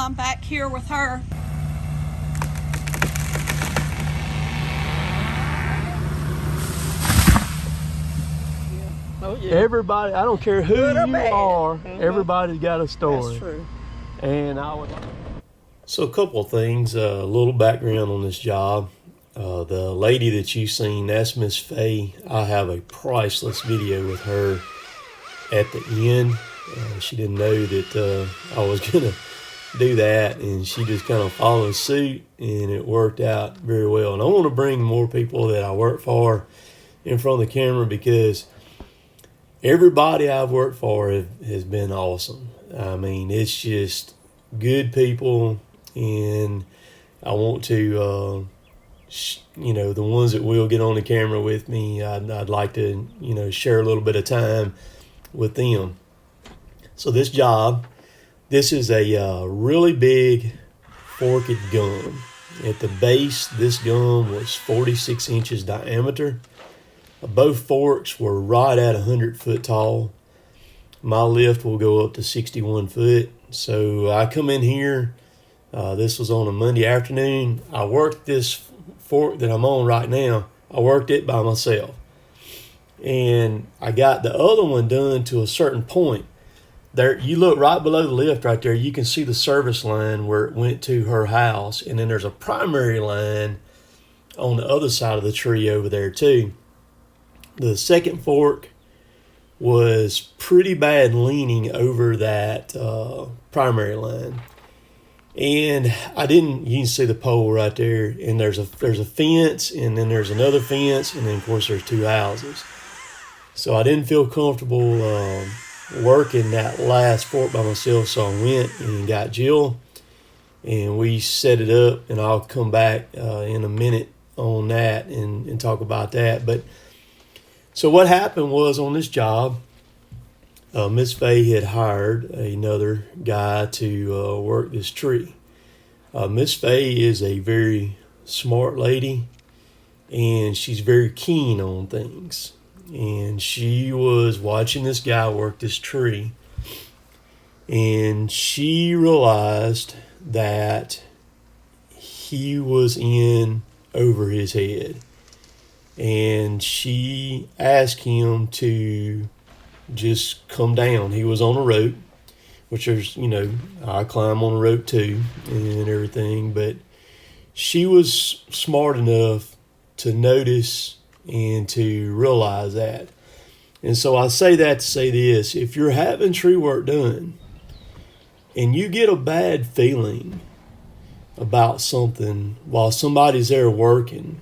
I'm back here with her. Oh, yeah. Everybody, I don't care who Good or you bad. are, Mhm. everybody's got a story. That's true. And I would. So a couple of things, a little background on this job. The lady that you've seen, that's Miss Faye. I have a priceless video with her at the end. She didn't know that I was gonna do that, and she just kind of followed suit, and it worked out very well. And I want to bring more people that I work for in front of the camera, because everybody I've worked for has been awesome. I mean, it's just good people, and I want to, the ones that will get on the camera with me, I'd like to, share a little bit of time with them. So this job, this is a really big forked gum. At the base, this gum was 46 inches diameter. Both forks were right at 100 foot tall. My lift will go up to 61 foot. So I come in here. This was on a Monday afternoon. I worked this fork that I'm on right now. I worked it by myself. And I got the other one done to a certain point. There, you look right below the lift right there. You can see the service line where it went to her house. And then there's a primary line on the other side of the tree over there too. The second fork was pretty bad leaning over that primary line. And you can see the pole right there, and there's a fence, and then there's another fence, and then of course there's two houses. So I didn't feel comfortable working that last fork by myself, so I went and got Jill, and we set it up, and I'll come back in a minute on that and talk about that. But so what happened was, on this job, Miss Faye had hired another guy to work this tree. Miss Faye is a very smart lady, and she's very keen on things. And she was watching this guy work this tree, and she realized that he was in over his head. And she asked him to just come down. He was on a rope, which there's, I climb on a rope too and everything. But she was smart enough to notice and to realize that. And so I say that to say this: if you're having tree work done and you get a bad feeling about something while somebody's there working,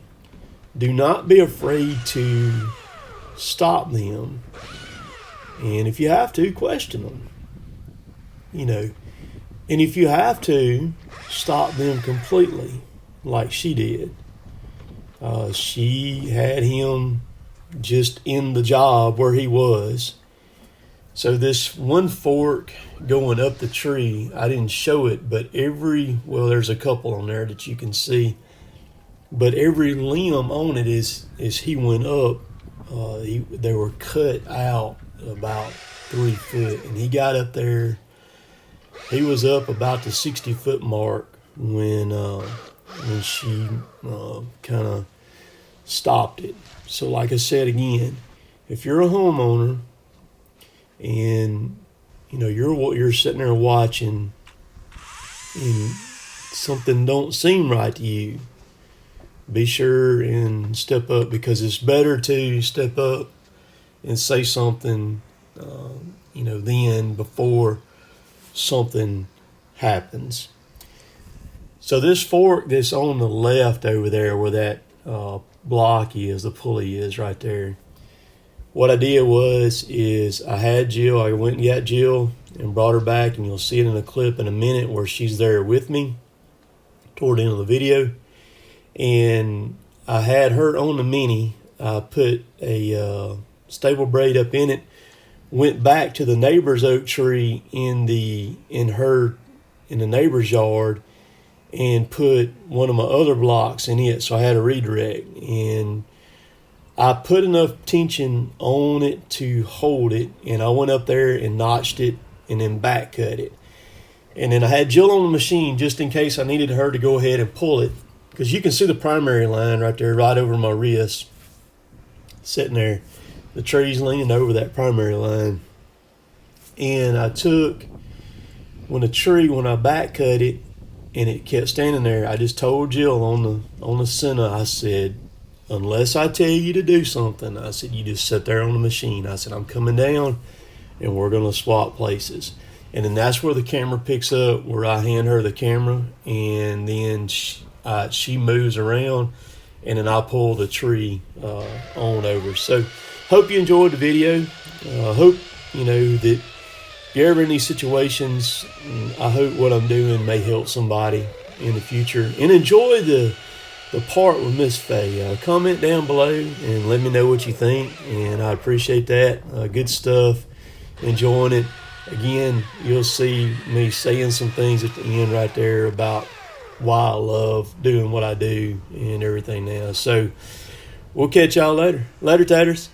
do not be afraid to stop them. And if you have to, question them. And if you have to, stop them completely, like she did. She had him just in the job where he was. So this one fork going up the tree, I didn't show it, but there's a couple on there that you can see. But every limb on it is he went up. They were cut out about 3 foot, and he got up there. He was up about the 60-foot mark when she kind of stopped it. So, like I said again, if you're a homeowner and you're sitting there watching and something don't seem right to you, be sure and step up, because it's better to step up and say something, then before something happens. So this fork that's on the left over there where that block is, the pulley is right there. What I did is I had Jill, I went and got Jill and brought her back, and you'll see it in a clip in a minute where she's there with me toward the end of the video. And I had her on the Mini. I put a stable braid up in it, went back to the neighbor's oak tree in the neighbor's yard, and put one of my other blocks in it. So I had a redirect, and I put enough tension on it to hold it, and I went up there and notched it and then back cut it. And then I had Jill on the machine just in case I needed her to go ahead and pull it, because you can see the primary line right there, right over my wrist, sitting there. The tree's leaning over that primary line. And I took, when I back cut it and it kept standing there, I just told Jill on the center, I said, unless I tell you to do something, I said, you just sit there on the machine. I said, I'm coming down and we're going to swap places. And then that's where the camera picks up, where I hand her the camera, and then she moves around, and then I pull the tree on over. So hope you enjoyed the video. Hope, that if you're ever in these situations, I hope what I'm doing may help somebody in the future. And enjoy the part with Miss Faye. Comment down below and let me know what you think, and I appreciate that. Good stuff. Enjoying it. Again, you'll see me saying some things at the end right there about why I love doing what I do and everything now. So we'll catch y'all later. Later, taters.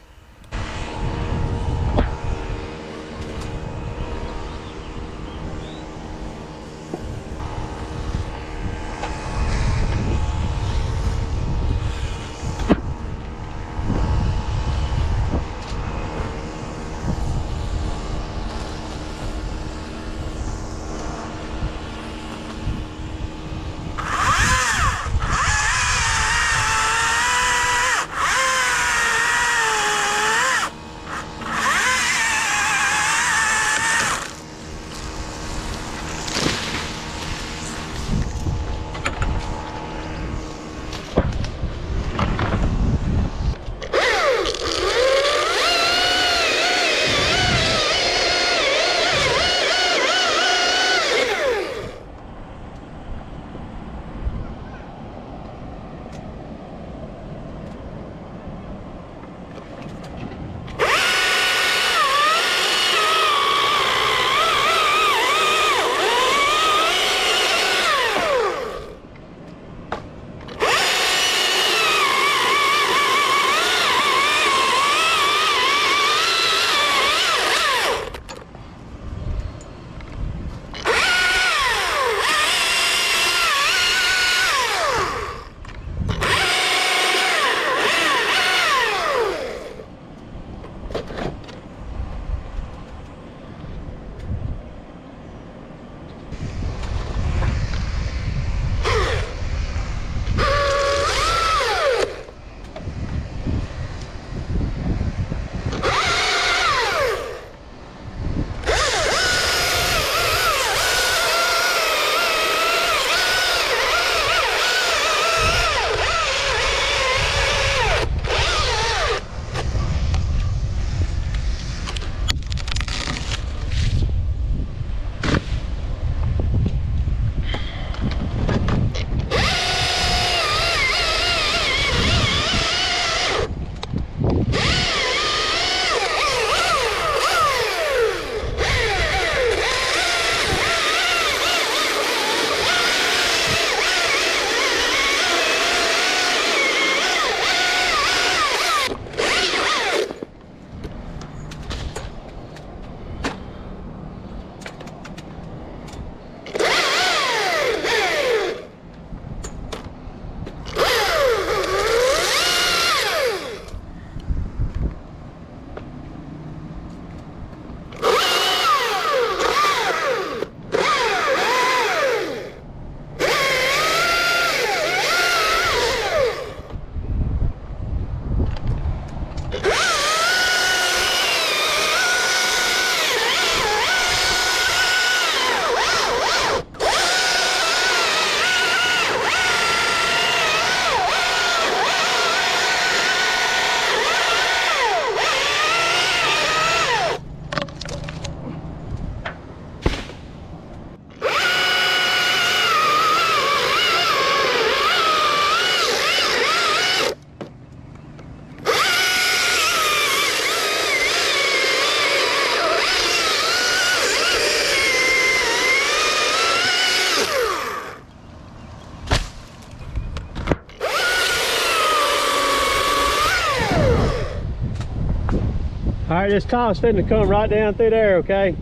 All right, this top's fitting to come right down through there, okay?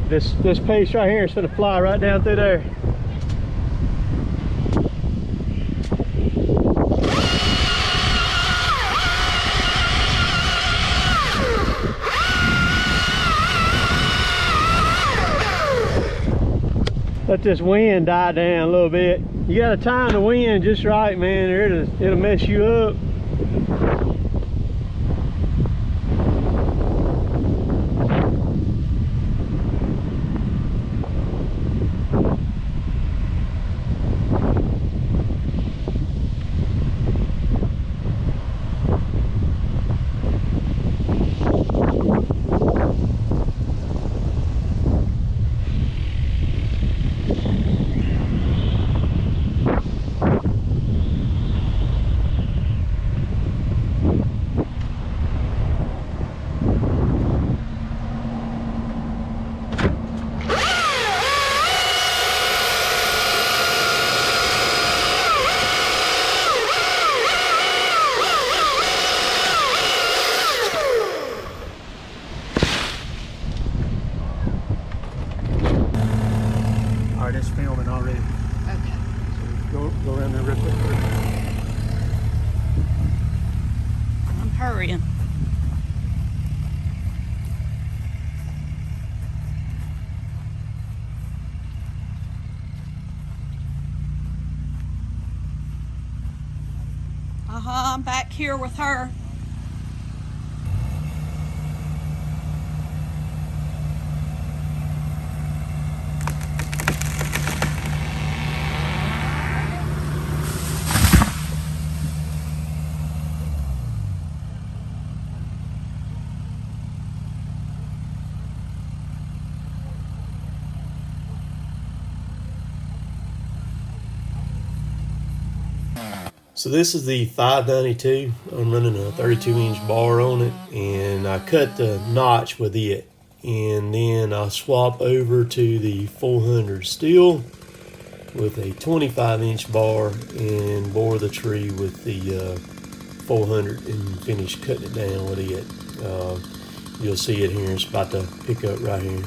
This piece right here is gonna fly right down through there. Let this wind die down a little bit. You gotta time the wind just right, man, or it'll mess you up. It's filming already. Okay. So go around there real quick. I'm hurrying. I'm back here with her. So this is the 592. I'm running a 32-inch bar on it, and I cut the notch with it, and then I swap over to the 400 steel with a 25-inch bar and bore the tree with the 400 and finish cutting it down with it. You'll see it here. It's about to pick up right here.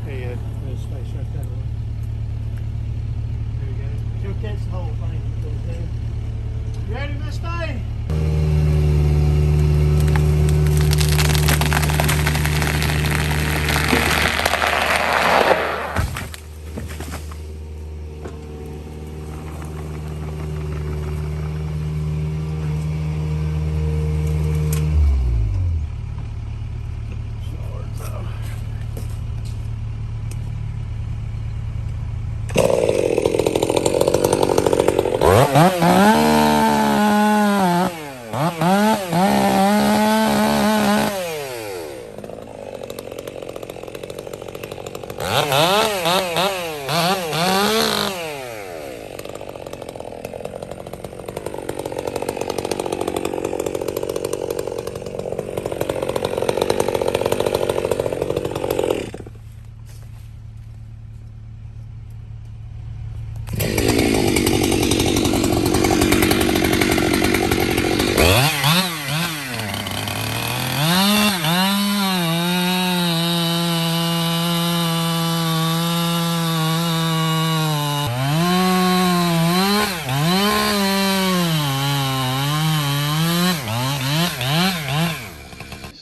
Hey, there's space right there. There you go. She'll catch the whole thing. You ready, Miss Faye?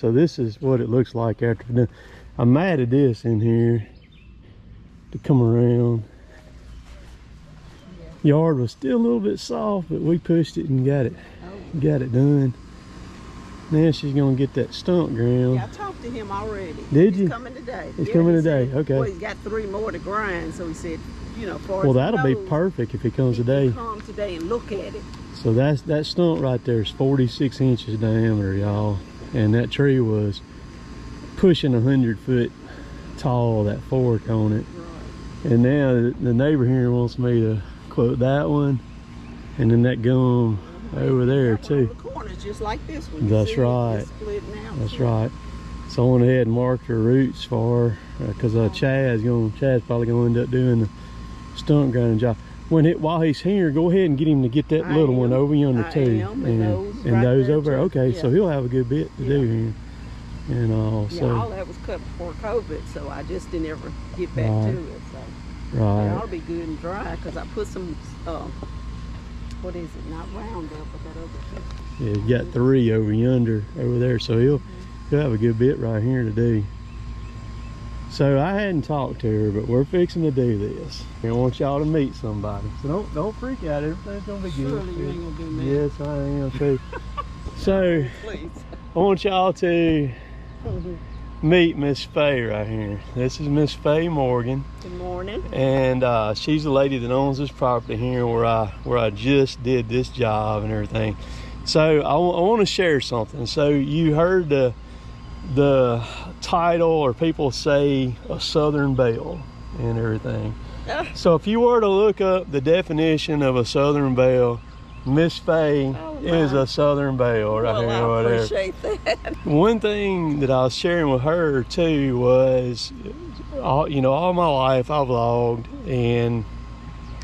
So this is what it looks like after done. I matted this in here to come around. Yard was still a little bit soft, but we pushed it and got it done. Now she's gonna get that stump ground. Yeah, I talked to him already. Did you? He's coming today. He's coming today. Said, okay. Well, he's got 3 more to grind, so he said, you know, for well, that'll be perfect if he comes today. Come today and look at it. So that stump right there is 46 inches diameter, y'all, and that tree was pushing 100 foot tall. That fork on it, right. And now the neighbor here wants me to quote that one, and then that gum over there too. The corners just like this one. That's right. That's right. So I went ahead and marked her roots for her because Chad's probably gonna end up doing the stump grinding job. While he's here, go ahead and get him to get that little one over yonder too, and those over there. Okay, so he'll have a good bit to do here. And all. Yeah, so all that was cut before COVID, so I just didn't ever get back to it. So right. it ought to be good and dry because I put some what is it? Not Roundup, but that other stuff. Yeah, you got 3 over there, so he'll have a good bit right here to do. So I hadn't talked to her, but we're fixing to do this. I want y'all to meet somebody. So don't freak out. Everything's gonna be good. Surely you ain't gonna do that. Yes, I am too. So Please. I want y'all to meet Miss Faye right here. This is Miss Faye Morgan. Good morning. And she's the lady that owns this property here where I just did this job and everything. So I want to share something. So you heard the title, or people say a Southern Belle and everything. So if you were to look up the definition of a Southern Belle, Miss Faye is a Southern Belle right here. I appreciate that. One thing that I was sharing with her too was, all my life I've logged and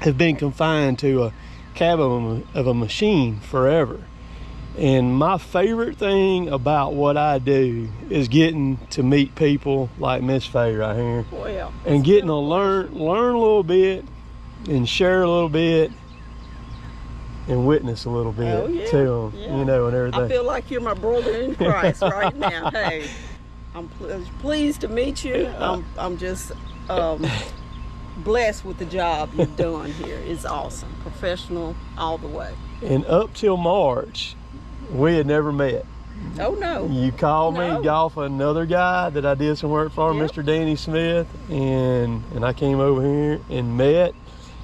have been confined to a cabin of a machine forever. And my favorite thing about what I do is getting to meet people like Miss Faye right here. Well, and getting to learn a little bit and share a little bit and witness a little bit to them, and everything. I feel like you're my brother in Christ right now. Hey, I'm pleased to meet you. I'm just blessed with the job you've done here. It's awesome, professional all the way. And up till March, we had never met. Oh no. You called me off another guy that I did some work for, Mr. Danny Smith, and I came over here and met.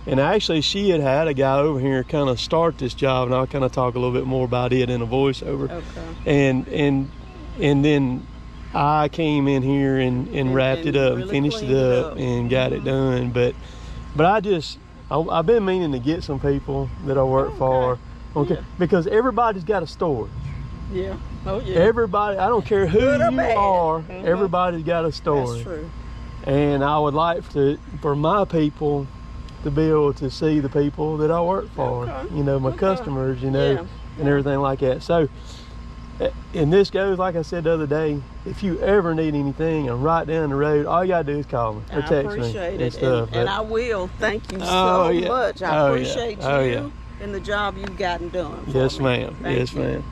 And actually, she had a guy over here kind of start this job, and I'll kind of talk a little bit more about it in a voiceover. Okay. And then I came in here and wrapped it up, really, and finished it up and got it done. But I've been meaning to get some people that I work for, because everybody's got a story. Yeah. Oh yeah. Everybody, I don't care who you are, everybody's got a story. That's true. And I would like for my people to be able to see the people that I work for, my customers, and everything like that. So, and this goes, like I said the other day, if you ever need anything, I'm right down the road, all you gotta do is call me or text me and stuff. And I will. Thank you so much. I appreciate you and the job you've gotten done. Yes, ma'am. Yes, ma'am.